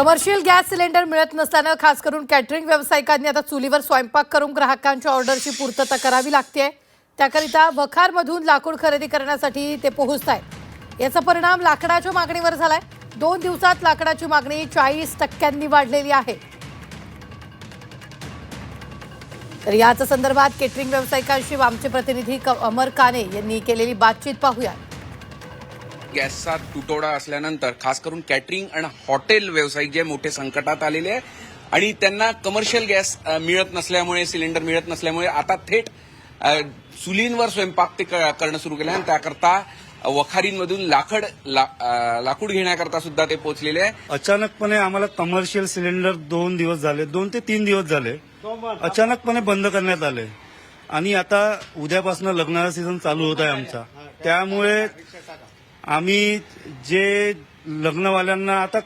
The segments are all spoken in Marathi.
कमर्शियल गॅस सिलेंडर मिळत नसल्यानं खास करून कॅटरिंग व्यावसायिकांनी आता चुलीवर स्वयंपाक करून ग्राहकांच्या ऑर्डरची पूर्तता करावी लागते। त्याकरिता वखारमधून लाकूड खरेदी करण्यासाठी ते पोहोचतायत। याचा परिणाम लाकडाच्या मागणीवर झालाय। 2 दिवसात लाकडाची मागणी 40% वाढलेली आहे। तर याच संदर्भात कॅटरिंग व्यावसायिकांशी आमचे प्रतिनिधी अमर काने यांनी केलेली बातचीत पाहूया। गॅसचा तुटवडा असल्यानंतर खास करून कॅटरिंग आणि हॉटेल व्यावसायिक जे मोठे संकटात आलेले आहे आणि त्यांना कमर्शियल गॅस मिळत नसल्यामुळे सिलेंडर मिळत नसल्यामुळे आता थेट चुलींवर स्वयंपाक ते करणं सुरू केलं आणि त्याकरता वखारींमधून लाकूड घेण्याकरता सुद्धा ते पोहोचलेले आहे। अचानकपणे आम्हाला कमर्शियल सिलेंडर 2 दिवस झाले, 2 ते 3 दिवस झाले अचानकपणे बंद करण्यात आले आणि आता उद्यापासून लग्नाचा सीझन चालू होत आहे आमचा। त्यामुळे आम्ही जे लग्नवाल्यांना आता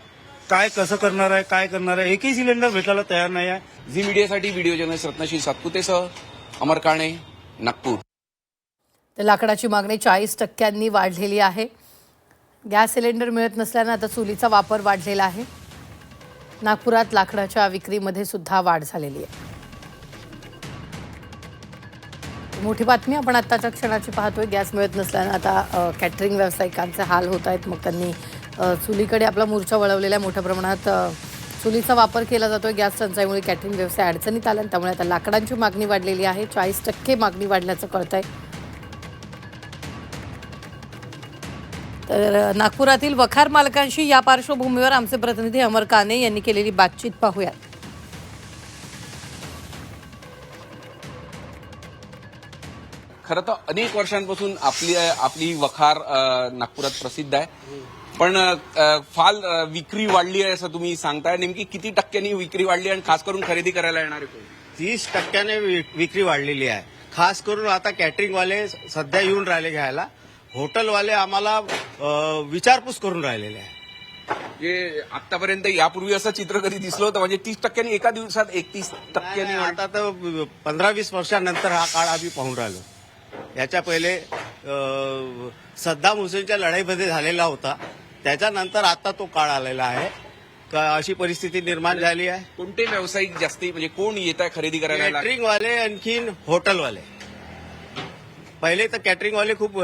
कसं करणार आहे, एकही सिलेंडर भेटायला तयार नाही आहे। झी मीडियासाठी व्हिडिओ जर्नलिस्ट रत्नश्री सातपुतेसह अमर काणे, नागपूर। तर लाकडाची मागणी 40% वाढलेली आहे। गॅस सिलेंडर मिळत नसल्यानं आता चुलीचा वापर वाढलेला आहे। नागपुरात लाकडाच्या विक्रीमध्ये सुद्धा वाढ झालेली आहे। मोठी बातमी आपण आत्ताच्या क्षणाची पाहतोय। गॅस मिळत नसल्यानं आता कॅटरिंग व्यावसायिकांचे हाल होत आहेत। मग त्यांनी चुलीकडे आपला मोर्चा वळवलेला मोठ्या प्रमाणात चुलीचा वापर केला जातोय। गॅस टंचाईमुळे कॅटरिंग व्यवसाय अडचणीत आला, त्यामुळे आता लाकडांची मागणी वाढलेली आहे। 40% मागणी वाढल्याचं कळतंय। तर नागपुरातील वखार मालकांशी या पार्श्वभूमीवर आमचे प्रतिनिधी अमर काने यांनी केलेली बातचीत पाहूया। खरं तर अनेक वर्षांपासून आपली वखार नागपुरात प्रसिद्ध आहे, पण फार विक्री वाढली आहे असं तुम्ही सांगताय। नेमकी किती टक्क्यांनी विक्री वाढली आणि खास करून खरेदी करायला येणारे कोण? 30% विक्री वाढलेली आहे। खास करून आता कॅटरिंगवाले सध्या येऊन राहिले घ्यायला, हॉटेलवाले आम्हाला विचारपूस करून राहिलेले आहे। जे आतापर्यंत यापूर्वी असं चित्र कधी दिसलं होतं? म्हणजे 30% एका दिवसात 31%? आता तर 15-20 वर्षांनंतर हा काळ आम्ही पाहून राहिलो। याच्या पहिले सद्दाम हुसेनच्या लढाईमध्ये झालेला होता, त्याच्यानंतर आता तो काळ आलेला आहे। अशी परिस्थिती निर्माण झाली आहे। कोणते व्यावसायिक जास्ती म्हणजे कोण येत आहे खरेदी करायला? कॅटरिंगवाले आणखीन हॉटेलवाले। पहिले तर कॅटरिंगवाले खूप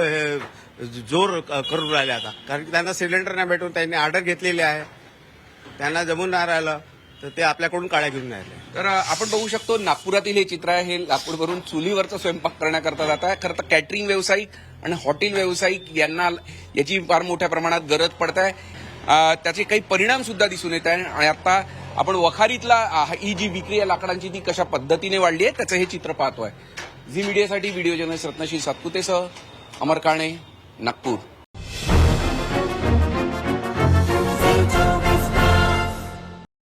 जोर करून राहिले आता, कारण की त्यांना सिलेंडर नाही भेटून त्यांनी ऑर्डर घेतलेली आहे, त्यांना जमून नाही राहिलं तर ते आपल्याकडून काळ्या घेऊन राहिले। तर आपण बघू शकतो नागपुरातील हे चित्र आहे। हे लाकूड भरून चुलीवरचा स्वयंपाक करण्याकरता जात आहे। खरं तर कॅटरिंग व्यावसायिक आणि हॉटेल व्यावसायिक यांना याची फार मोठ्या प्रमाणात गरज पडत आहे। त्याचे काही परिणाम सुद्धा दिसून येत आहे आणि आता आपण वखारीतला ही जी विक्री आहे लाकडांची ती कशा पद्धतीने वाढली आहे त्याचं हे चित्र पाहतोय। झी मीडियासाठी व्हिडिओ जर्नलिस्ट रत्नश्री सातपुतेसह अमर काणे, नागपूर।